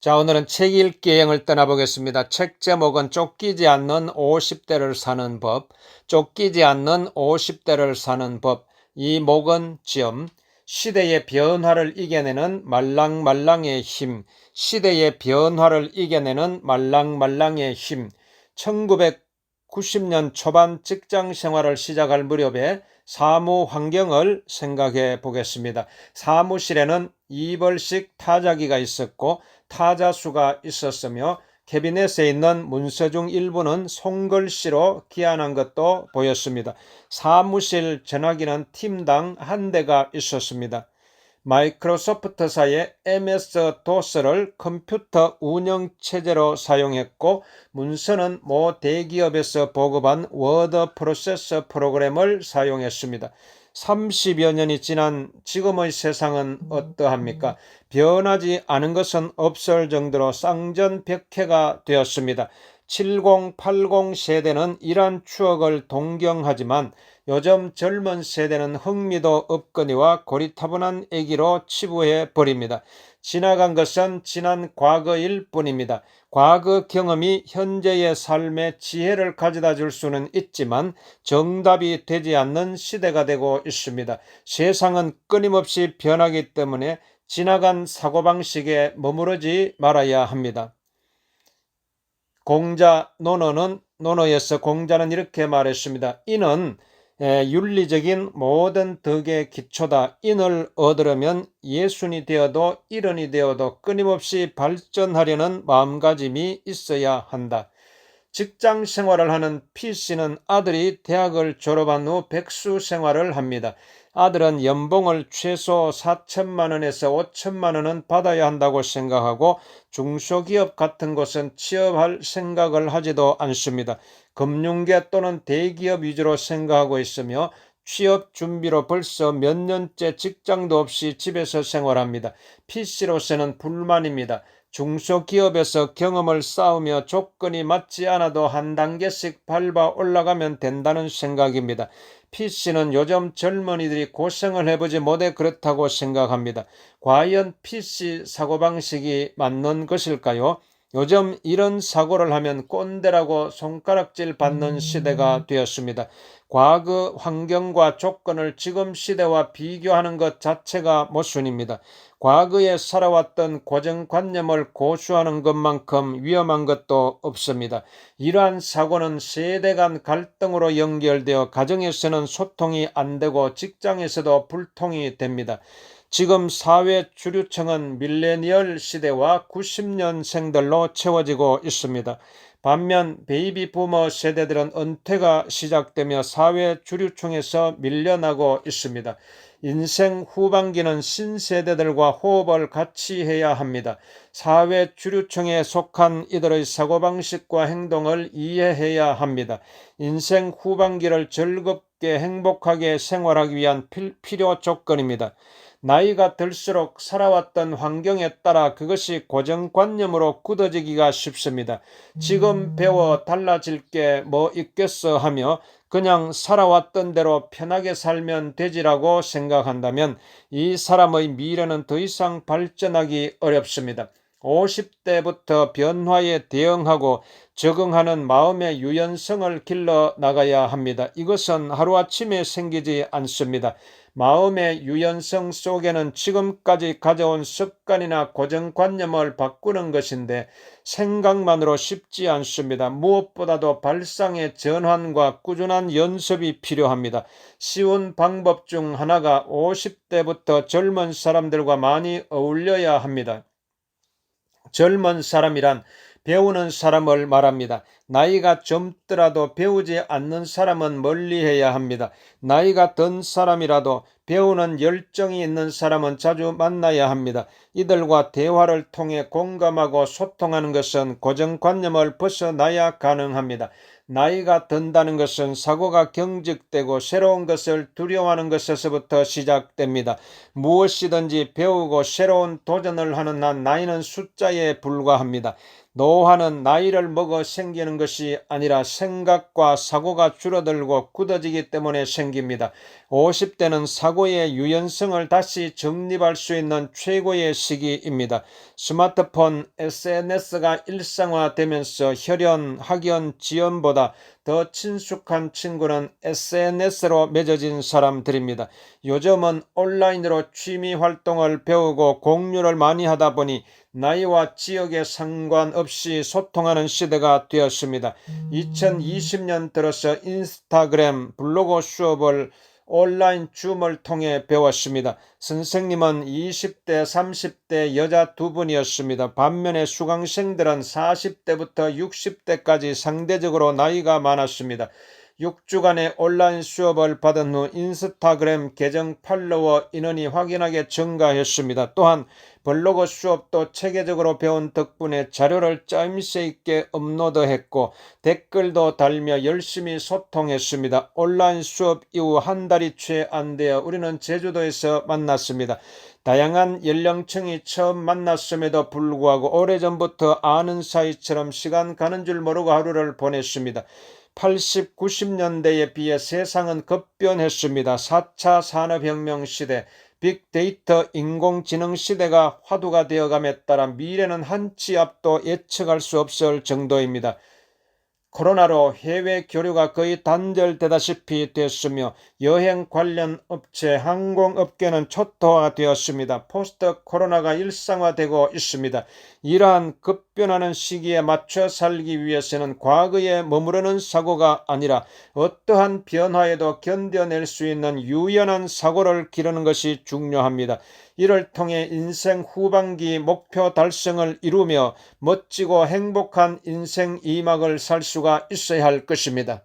자, 오늘은 책 읽기 여행을 떠나보겠습니다. 책 제목은 쫓기지 않는 50대를 사는 법, 쫓기지 않는 50대를 사는 법. 이 목은 시대의 변화를 이겨내는 말랑말랑의 힘, 시대의 변화를 이겨내는 말랑말랑의 힘. 1990년 초반 직장 생활을 시작할 무렵에 사무 환경을 생각해 보겠습니다. 사무실에는 이벌식 타자기가 있었고 타자수가 있었으며 캐비넷에 있는 문서 중 일부는 손글씨로 기한한 것도 보였습니다. 사무실 전화기는 팀당 한 대가 있었습니다. 마이크로소프트사의 MS-DOS를 컴퓨터 운영체제로 사용했고 문서는 모 대기업에서 보급한 워드 프로세서 프로그램을 사용했습니다. 30여 년이 지난 지금의 세상은 어떠합니까? 변하지 않은 것은 없을 정도로 쌍전벽해가 되었습니다. 70, 80 세대는 이러한 추억을 동경하지만 요즘 젊은 세대는 흥미도 없거니와 고리타분한 얘기로 치부해 버립니다. 지나간 것은 지난 과거일 뿐입니다. 과거 경험이 현재의 삶에 지혜를 가져다 줄 수는 있지만 정답이 되지 않는 시대가 되고 있습니다. 세상은 끊임없이 변하기 때문에 지나간 사고방식에 머무르지 말아야 합니다. 공자 논어에서 공자는 이렇게 말했습니다. 이는 윤리적인 모든 덕의 기초다. 인을 얻으려면 예순이 되어도 일흔이 되어도 끊임없이 발전하려는 마음가짐이 있어야 한다. 직장 생활을 하는 P씨는 아들이 대학을 졸업한 후 백수 생활을 합니다. 아들은 연봉을 최소 4천만 원에서 5천만 원은 받아야 한다고 생각하고 중소기업 같은 곳은 취업할 생각을 하지도 않습니다. 금융계 또는 대기업 위주로 생각하고 있으며 취업 준비로 벌써 몇 년째 직장도 없이 집에서 생활합니다. P씨로서는 불만입니다. 중소기업에서 경험을 쌓으며 조건이 맞지 않아도 한 단계씩 밟아 올라가면 된다는 생각입니다. P씨는 요즘 젊은이들이 고생을 해보지 못해 그렇다고 생각합니다. 과연 P씨 사고방식이 맞는 것일까요? 요즘 이런 사고를 하면 꼰대라고 손가락질 받는 시대가 되었습니다. 과거 환경과 조건을 지금 시대와 비교하는 것 자체가 모순입니다. 과거에 살아왔던 고정관념을 고수하는 것만큼 위험한 것도 없습니다. 이러한 사고는 세대 간 갈등으로 연결되어 가정에서는 소통이 안 되고 직장에서도 불통이 됩니다. 지금 사회 주류층은 밀레니얼 시대와 90년생들로 채워지고 있습니다. 반면 베이비 부머 세대들은 은퇴가 시작되며 사회 주류층에서 밀려나고 있습니다. 인생 후반기는 신세대들과 호흡을 같이 해야 합니다. 사회 주류층에 속한 이들의 사고방식과 행동을 이해해야 합니다. 인생 후반기를 즐겁게 행복하게 생활하기 위한 필요 조건입니다. 나이가 들수록 살아왔던 환경에 따라 그것이 고정관념으로 굳어지기가 쉽습니다. 지금 배워 달라질 게 뭐 있겠어 하며 그냥 살아왔던 대로 편하게 살면 되지라고 생각한다면 이 사람의 미래는 더 이상 발전하기 어렵습니다. 50대부터 변화에 대응하고 적응하는 마음의 유연성을 길러 나가야 합니다. 이것은 하루아침에 생기지 않습니다. 마음의 유연성 속에는 지금까지 가져온 습관이나 고정관념을 바꾸는 것인데 생각만으로 쉽지 않습니다. 무엇보다도 발상의 전환과 꾸준한 연습이 필요합니다. 쉬운 방법 중 하나가 50대부터 젊은 사람들과 많이 어울려야 합니다. 젊은 사람이란 배우는 사람을 말합니다. 나이가 젊더라도 배우지 않는 사람은 멀리해야 합니다. 나이가 든 사람이라도 배우는 열정이 있는 사람은 자주 만나야 합니다. 이들과 대화를 통해 공감하고 소통하는 것은 고정관념을 벗어나야 가능합니다. 나이가 든다는 것은 사고가 경직되고 새로운 것을 두려워하는 것에서부터 시작됩니다. 무엇이든지 배우고 새로운 도전을 하는 한 나이는 숫자에 불과합니다. 노화는 나이를 먹어 생기는 것이 아니라 생각과 사고가 줄어들고 굳어지기 때문에 생깁니다. 50대는 사고의 유연성을 다시 정립할 수 있는 최고의 시기입니다. 스마트폰, SNS가 일상화되면서 혈연, 학연, 지연보다 더 친숙한 친구는 SNS로 맺어진 사람들입니다. 요즘은 온라인으로 취미 활동을 배우고 공유를 많이 하다 보니 나이와 지역에 상관없이 소통하는 시대가 되었습니다. 2020년 들어서 인스타그램, 블로그 수업을 온라인 줌을 통해 배웠습니다. 선생님은 20대, 30대 여자 두 분이었습니다. 반면에 수강생들은 40대부터 60대까지 상대적으로 나이가 많았습니다. 6주간의 온라인 수업을 받은 후 인스타그램 계정 팔로워 인원이 확연하게 증가했습니다. 또한 블로그 수업도 체계적으로 배운 덕분에 자료를 짜임새 있게 업로드했고 댓글도 달며 열심히 소통했습니다. 온라인 수업 이후 한 달이 채 안 되어 우리는 제주도에서 만났습니다. 다양한 연령층이 처음 만났음에도 불구하고 오래전부터 아는 사이처럼 시간 가는 줄 모르고 하루를 보냈습니다. 80, 90년대에 비해 세상은 급변했습니다. 4차 산업혁명 시대, 빅데이터 인공지능 시대가 화두가 되어감에 따라 미래는 한치 앞도 예측할 수 없을 정도입니다. 코로나로 해외 교류가 거의 단절되다시피 됐으며 여행 관련 업체, 항공업계는 초토화가 되었습니다. 포스트 코로나가 일상화되고 있습니다. 이러한 급변하는 시기에 맞춰 살기 위해서는 과거에 머무르는 사고가 아니라 어떠한 변화에도 견뎌낼 수 있는 유연한 사고를 기르는 것이 중요합니다. 이를 통해 인생 후반기 목표 달성을 이루며 멋지고 행복한 인생 2막을 살 수가 있어야 할 것입니다.